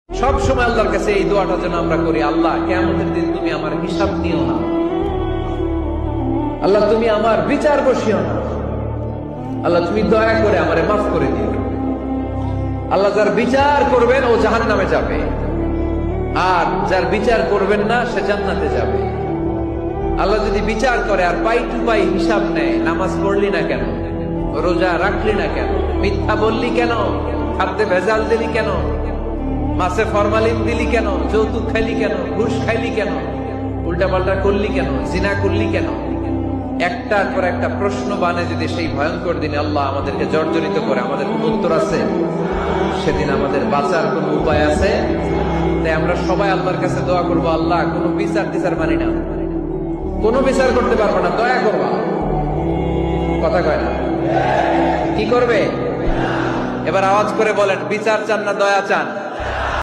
সব সময় আল্লাহর কাছে এই দোয়াটা যেন আমরা করি, আল্লাহ কিয়ামতের দিন তুমি আমার হিসাব নিও না, আল্লাহ তুমি আমার বিচার বসিও না, আল্লাহ তুমি দয়া করে আমারে মাফ করে দিও। আল্লাহ যার বিচার করবেন ও জাহান্নামে যাবে, আর যার বিচার করবেন না সে জান্নাতে যাবে। আল্লাহ যদি বিচার করে আর পাই টু পাই হিসাব নেয়, নামাজ পড়লি না কেন, রোজা রাখলি না কেন, মিথ্যা বললি কেন, খাদ্যে ভেজাল দিলি কেন, মাছে ফরমালিন দিলি কেন, যৌতুক খাইলি কেন, ঘুষ খাইলি কেন, উল্টা পাল্টা করলি কেন, জিনা করলি কেন, একটার পর একটা প্রশ্ন বানে যদি সেই ভয়ঙ্কর দিনে আল্লাহ আমাদেরকে জর্জরিত করে, আমাদের কোন উত্তর আছে? সেদিন আমাদের বাঁচার কোন উপায় আছে? তাই আমরা সবাই আল্লাহর কাছে দোয়া করবো, আল্লাহ কোনো বিচার টিচার মানি না, কোনো বিচার করতে পারবো না, দয়া করবা। কথা কয় না? কি করবে? এবার আওয়াজ করে বলেন, বিচার চান না দয়া চান?